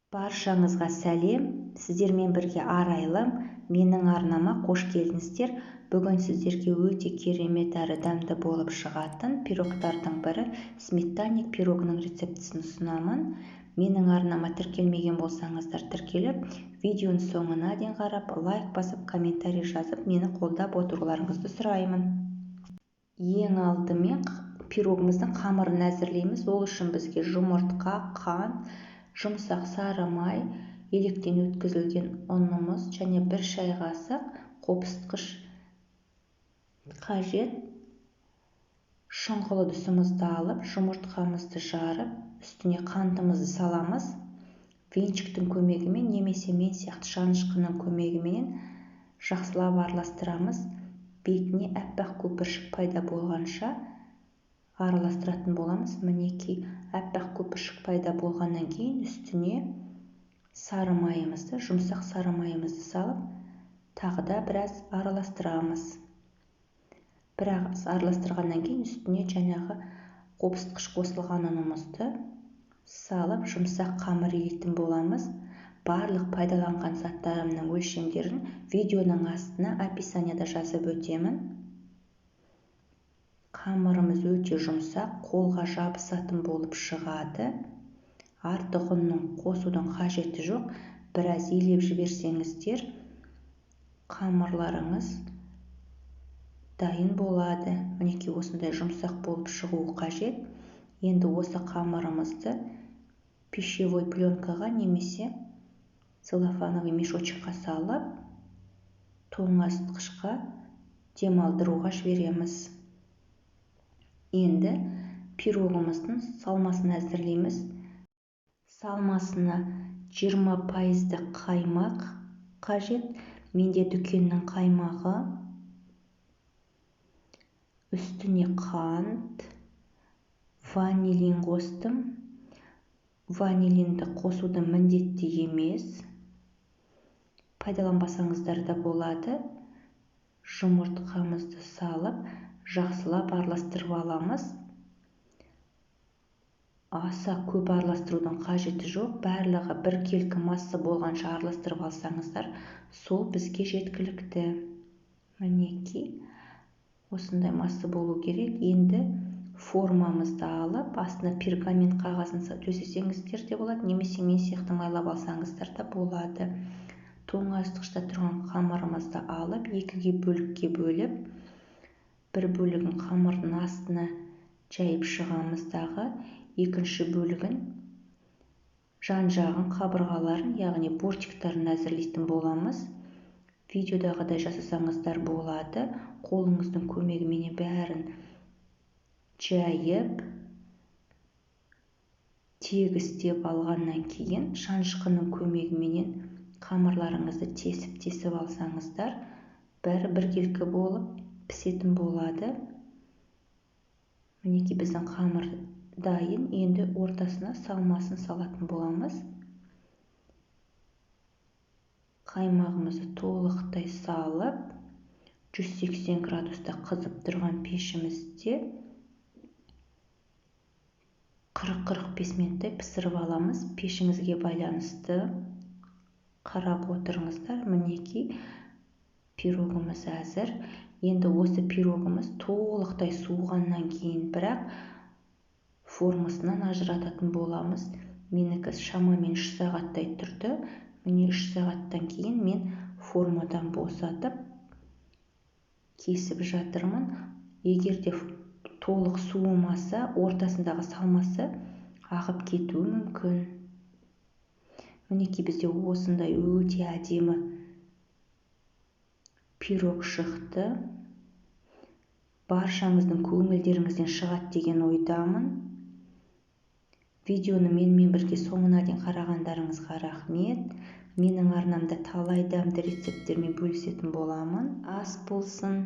Баршаңызға сәлем, сіздермен бірге арайлым, менің арнама қош келдіңіздер. Бүгін сіздерге өте керемет әрі дәмді болып шығатын пирогтардың бірі сметанник пирогының рецептісін ұсынамын. Менің арнама тіркелмеген болсаңыздар тіркеліп, видеоның соңына дейін қарап, лайк басып, комментарий жазып, мені қолдап отыруларыңызды сұраймын. Ең алдымен пирогымыздың қамырын әзірлейміз. Ол үшін бізге жұмыртқа, қант, жұмсақ сары май, електен өткізілген ұнымыз және 1 шай қасық қопсытқыш қажет. Шұңғыл ыдысымызды алып, жұмыртқамызды жарып, үстіне қантымызды саламыз. Венчиктің көмегімен немесе мен сияқты шанышқының көмегімен жақсылап араластырамыз. Бетіне аппақ көпіршік пайда болғанша араластыратын боламыз. Мінекей аппақ көпіршік пайда болғаннан кейін үстіне сары майымызды, жұмсақ сары майымызды салып, тағы да біраз араластырамыз. Біраз араластырғаннан кейін үстіне жаңағы қопсытқыш қосылған ұнымызды салып, жұмсақ қамыр илейтін боламыз. Барлық пайдаланған заттарымның өлшемдерін видеоның астына описанияда жазып өтемін. Қамырымыз өте жұмсақ, қолға жабысатын болып шығады. Артық ұнның қосудың қажеті жоқ. Біраз илеп жіберсеңіздер, қамырларыңыз дайын болады. Мінекей осындай жұмсақ болып шығуы қажет. Енді осы қамырымызды пищевой пленкаға немесе целлофановый мешочкқа салып, тоңазытқышқа демалдыруға жібереміз. Енді пирогымыздың салмасын әзірлейміз. Салмасына 20% қаймақ қажет. Менде дүкеннің қаймағы. Үстіне қант, ванилин қостым. Ванилинді қосуды міндетті емес. Пайдаланбасаңыздар да болады. Жұмыртқамызды салып, жақсылап араластырып аламыз. Аса көп араластырудың қажеті жоқ. Барлығы біркелкі масса болғанша араластырып алсаңыздар, сол бізге жеткілікті. Мінекей осындай масса болу керек. Енді формамызды алып, астына пергамент қағазын төсесеңіздер де болады, немесе мен сияқты майлап алсаңыздар да болады. Тоңазытқышта тұрған қамырымызды алып, екіге бөлікке бөліп, бір бөлігін қамырдың астына жайып шығамыз дағы, екінші бөлігін жан-жағын қабырғаларын, яғни бортиктарын әзірлейтін боламыз. Видеодағыдай жасасаңыздар болады. Қолыңыздың көмегімен бәрін жайып, тегістеп алғаннан кейін шанышқының көмегімен қамырларыңызды тесіп алсаңыздар, бәрі біркелкі болып пісетін болады. Мінекей біздің қамыр дайын. Енді ортасына салмасын салатын боламыз. Қаймағымызды толықтай салып, 180 градуста қызып тұрған пешімізде 40-45 минуттай пісіріп аламыз. Пешіңізге байланысты қарап отырыңыздар. Мінекей пирогымыз әзір. Енді осы пирогымыз толықтай суығаннан кейін бірақ формасынан ажырататын боламыз. Менікі шамамен 3 сағаттай тұрды. Міне 3 сағаттан кейін мен формадан босатып кесіп жатырмын. Егер де толық суымаса, ортасындағы салмасы ағып кетуі мүмкін. Мінекей бізде осындай өте әдемі пирог шықты. Баршаңыздың көңілдеріңізден шығады деген ойдамын. Видеоны менімен бірге соңына дейін қарағандарыңызға рахмет. Менің арнамда талай дәмді рецепттермен бөлісетін боламын. Ас болсын.